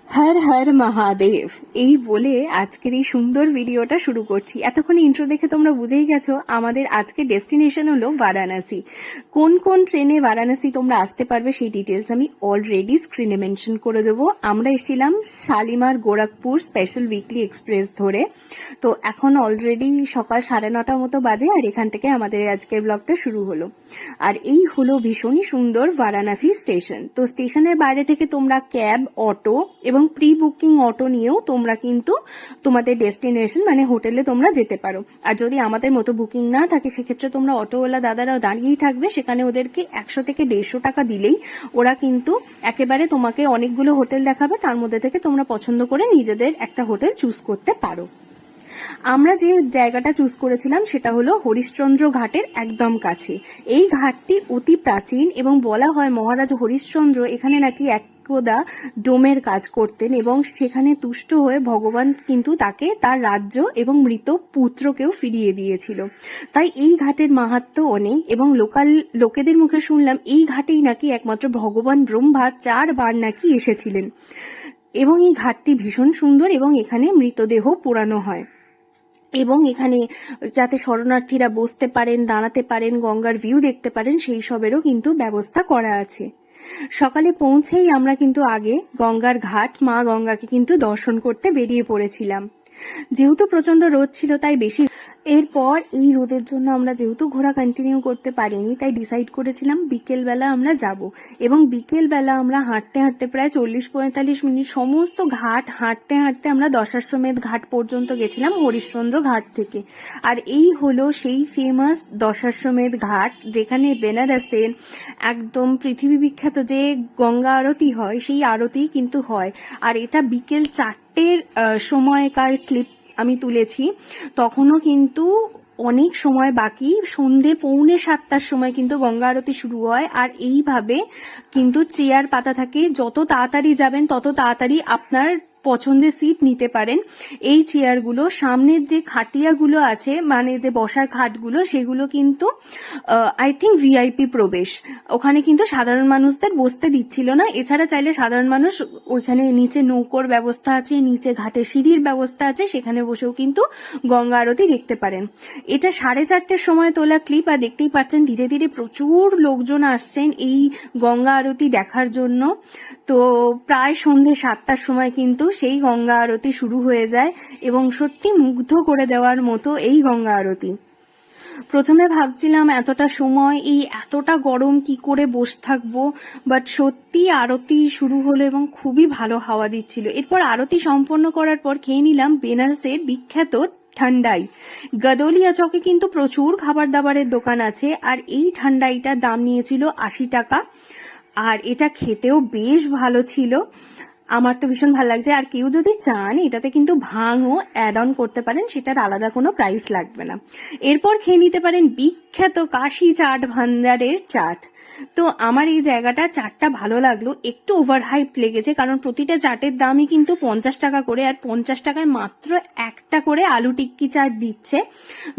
হর হর মহাদেব এই বলে আজকের এই সুন্দর ভিডিওটা শুরু করছি। এতক্ষণ ইন্ট্রো দেখে তোমরা বুঝেই গেছো আমাদের আজকে ডেস্টিনেশন হলো বারাণসী। কোন কোন ট্রেনে বারাণসী তোমরা আসতে পারবে সেই ডিটেলস আমি অলরেডি স্ক্রিনে মেনশন করে দেবো। আমরা এসেছিলাম Shalimar Gorakhpur special weekly express ধরে। তো এখন অলরেডি সকাল 9:30 মতো বাজে আর এখান থেকে আমাদের আজকের ব্লগটা শুরু হলো। আর এই হলো ভীষণই সুন্দর বারাণসী স্টেশন। তো স্টেশনের বাইরে থেকে তোমরা ক্যাব, অটো এবং প্রি বুকিং অটো নিয়েও তোমরা কিন্তু তোমাদের ডেস্টিনেশন মানে হোটেলে তোমরা যেতে পারো। আর যদি আমাদের মতো বুকিং না থাকে সেক্ষেত্রে তোমরা অটোওয়ালা দাদারাও দাঁড়িয়েই থাকবে, সেখানে ওদেরকে 100 থেকে 150 টাকা দিলেই ওরা কিন্তু একেবারে তোমাকে অনেকগুলো হোটেল দেখাবে, তার মধ্যে থেকে তোমরা পছন্দ করে নিজেদের একটা হোটেল চুজ করতে পারো। আমরা যে জায়গাটা চুজ করেছিলাম সেটা হলো হরিশ্চন্দ্র ঘাটের একদম কাছে। এই ঘাটটি অতি প্রাচীন এবং বলা হয় মহারাজ হরিশ্চন্দ্র এখানে নাকি একদা ডোমের কাজ করতেন এবং সেখানে তুষ্ট হয়ে ভগবান কিন্তু তাকে তার রাজ্য এবং মৃত পুত্রকেও ফিরিয়ে দিয়েছিল। তাই এই ঘাটের মাহাত্ম্য অনেক এবং লোকাল লোকেদের মুখে শুনলাম এই ঘাটেই নাকি একমাত্র ভগবান ব্রহ্মা 4 বার নাকি এসেছিলেন এবং এই ঘাটটি ভীষণ সুন্দর এবং এখানে মৃতদেহ পোড়ানো হয় এবং এখানে যাতে শরণার্থীরা বসতে পারেন, দাঁড়াতে পারেন, গঙ্গার ভিউ দেখতে পারেন সেই সবেরও কিন্তু ব্যবস্থা করা আছে। সকালে পৌঁছেই আমরা কিন্তু আগে গঙ্গার ঘাট মা গঙ্গাকে কিন্তু দর্শন করতে বেরিয়ে পড়েছিলাম। যেহেতু প্রচন্ড রোদ ছিল তাই বেশি এরপর এই রোদের জন্য আমরা যেহেতু ঘোরা কন্টিনিউ করতে পারিনি তাই ডিসাইড করেছিলাম বিকেলবেলা আমরা যাব এবং বিকেলবেলা আমরা হাঁটতে হাঁটতে প্রায় 40-45 মিনিট সমস্ত ঘাট হাঁটতে হাঁটতে আমরা দশাশ্বমেধ ঘাট পর্যন্ত গেছিলাম হরিশ্চন্দ্র ঘাট থেকে। আর এই হলো সেই ফেমাস দশাশ্বমেধ ঘাট যেখানে বেনারসে একদম পৃথিবী বিখ্যাত যে গঙ্গা আরতি হয় সেই আরতি কিন্তু হয়। আর এটা বিকেল 4টের সময়কার ক্লিপ আমি তুলেছি, তখনও কিন্তু অনেক সময় বাকি, সন্ধে 6:45টার সময় কিন্তু গঙ্গা আরতি শুরু হয়। আর এইভাবে কিন্তু চেয়ার পাতা থাকে, যত তাড়াতাড়ি যাবেন তত তাড়াতাড়ি আপনার পছন্দের সিট নিতে পারেন। এই চেয়ারগুলো সামনের যে খাটিয়াগুলো আছে মানে যে বসার খাটগুলো সেগুলো কিন্তু আই থিঙ্ক ভিআইপি প্রবেশ, ওখানে কিন্তু সাধারণ মানুষদের বসতে দিচ্ছিল না। এছাড়া চাইলে সাধারণ মানুষ ওইখানে নিচে নৌকোর ব্যবস্থা আছে, নিচে ঘাটে সিঁড়ির ব্যবস্থা আছে, সেখানে বসেও কিন্তু গঙ্গা আরতি দেখতে পারেন। এটা 4:30টার সময় তোলা ক্লিপ আর দেখতেই পাচ্ছেন ধীরে ধীরে প্রচুর লোকজন আসছেন এই গঙ্গা আরতি দেখার জন্য। তো প্রায় সন্ধ্যে 7টার সময় কিন্তু সেই গঙ্গা আরতি শুরু হয়ে যায় এবং সত্যি মুগ্ধ করে দেওয়ার মতো এই গঙ্গা আরতি। প্রথমে ভাবছিলাম এতটা সময় এই এতটা গরম কি করে বসে থাকবো, বাট সত্যি আরতি শুরু হলো এবং খুবই ভালো হাওয়া দিচ্ছিল। এরপর আরতি সম্পন্ন করার পর খেয়ে নিলাম বেনারসের বিখ্যাত ঠান্ডাই। গদলিয়া চকে কিন্তু প্রচুর খাবার দাবারের দোকান আছে আর এই ঠান্ডাইটার দাম নিয়েছিল 80 টাকা আর এটা খেতেও বেশ ভালো ছিল। আমার তো ভীষণ ভালো লাগছে। আর কেউ যদি চান এটাতে কিন্তু ভাংও অ্যাড অন করতে পারেন, সেটার আলাদা কোনো প্রাইস লাগবে না। এরপর খেয়ে নিতে পারেন বিখ্যাত কাশি চাট ভান্ডারের চাট। তো আমার এই জায়গাটা চাটটা ভালো লাগলো, একটু ওভার হাইপ লেগেছে কারণ প্রতিটা চাটের দামই কিন্তু 50 টাকা করে আর 50 টাকায় মাত্র একটা করে আলু টিক্কি চাট দিচ্ছে।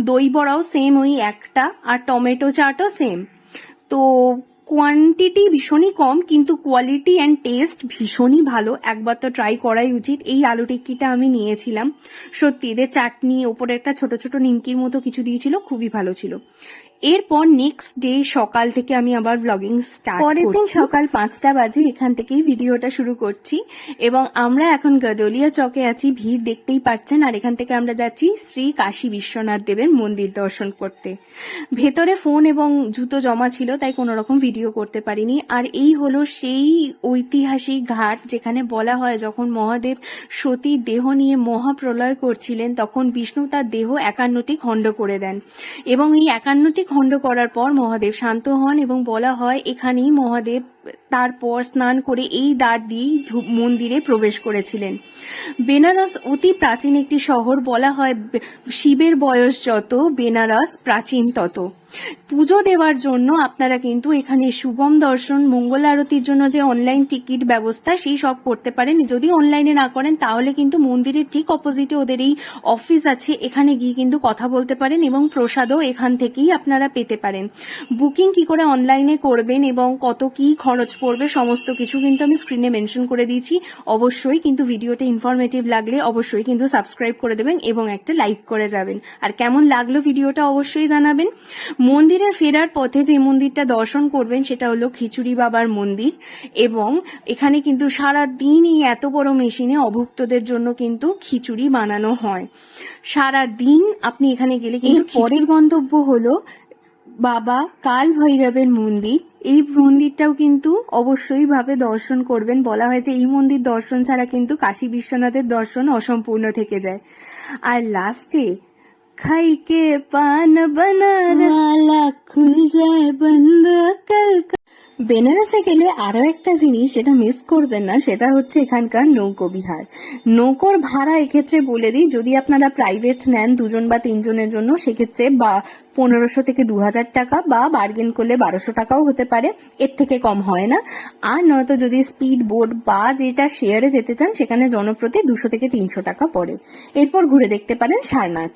দই বড়াও সেম ওই একটা আর টমেটো চাটও সেম। তো কোয়ান্টিটি ভীষণই কম কিন্তু কোয়ালিটি অ্যান্ড টেস্ট ভীষণই ভালো, একবার তো ট্রাই করাই উচিত। এই আলু টিক্কিটা আমি নিয়েছিলাম, সত্যি এদের চাটনি ওপরে একটা ছোট ছোট নিমকির মতো কিছু দিয়েছিল, খুবই ভালো ছিল। এরপর নেক্সট ডে সকাল থেকে আমি আবার ব্লগিং স্টার্ট করছি। পরের দিন সকাল 5টা বাজে এখান থেকেই ভিডিওটা শুরু করছি এবং আমরা এখন গদলিয়া চকে আছি, ভিড় দেখতেই পাচ্ছেন। আর এখান থেকে আমরা যাচ্ছি শ্রী কাশী বিশ্বনাথ দেবের মন্দির দর্শন করতে। ভেতরে ফোন এবং জুতো জমা ছিল তাই কোনো রকম ভিডিও করতে পারিনি। আর এই হলো সেই ঐতিহাসিক ঘাট যেখানে বলা হয় যখন মহাদেব সতীর দেহ নিয়ে মহাপ্রলয় করছিলেন তখন বিষ্ণু তার দেহ 51টি খণ্ড করে দেন এবং এই 51টি খণ্ড করার পর মহাদেব শান্ত হন এবং বলা হয় এখানেই মহাদেব তারপর স্নান করে এই দ্বার দিয়েই মন্দিরে প্রবেশ করেছিলেন। বেনারস অতি প্রাচীন একটি শহর, বলা হয় শিবের বয়স যত বেনারস প্রাচীন তত। পুজো দেওয়ার জন্য আপনারা কিন্তু এখানে শুভম দর্শন, মঙ্গল আরতির জন্য যে অনলাইন টিকিট ব্যবস্থা সেই সব করতে পারেন। যদি অনলাইনে না করেন তাহলে কিন্তু মন্দিরের ঠিক অপোজিটে ওদের এই অফিস আছে, এখানে গিয়ে কিন্তু কথা বলতে পারেন এবং প্রসাদও এখান থেকেই আপনারা পেতে পারেন। বুকিং কি করে অনলাইনে করবেন এবং কত কি খরচ পড়বে সমস্ত কিছু কিন্তু আমি স্ক্রিনে মেনশন করে দিয়েছি। অবশ্যই কিন্তু ভিডিওটা ইনফরমেটিভ লাগলে অবশ্যই কিন্তু সাবস্ক্রাইব করে দেবেন এবং একটা লাইক করে যাবেন। আর কেমন লাগলো ভিডিওটা অবশ্যই জানাবেন। মন্দিরে ফেরার পথে যে মন্দিরটা দর্শন করবেন সেটা হলো খিচুড়ি বাবার মন্দির, এবং এখানে কিন্তু সারা দিন এই এত বড় মেশিনে অভুক্তদের জন্য কিন্তু খিচুড়ি বানানো হয়। সারা দিন আপনি এখানে গেলে কিন্তু পরের গন্তব্য হলো বাবা কাল ভৈরবের মন্দির। এই মন্দিরটাও কিন্তু অবশ্যই ভাবে দর্শন করবেন। বলা হয় যে এই মন্দির দর্শন ছাড়া কিন্তু কাশী বিশ্বনাথের দর্শন অসম্পূর্ণ থেকে যায়। আর লাস্টে খাই কে পান বানারস ওয়ালা খুল যায় বন্ধ কল। বেনারসে গেলে আরো একটা জিনিস যেটা মিস করবেন না, সেটা হচ্ছে এখানকার নৌকো বিহার। নৌকোর ভাড়া এক্ষেত্রে বলে দিই, যদি আপনারা প্রাইভেট নেন 2 জন বা 3 জনের জন্য সেক্ষেত্রে 1500 থেকে 2000 টাকা, বা বার্গেন করলে 1200 টাকাও হতে পারে, এর থেকে কম হয় না। আর নয়তো যদি স্পিড বোট বা যেটা শেয়ারে যেতে চান সেখানে জনপ্রতি 200 থেকে 300 টাকা পড়ে। এরপর ঘুরে দেখতে পারেন সারনাথ।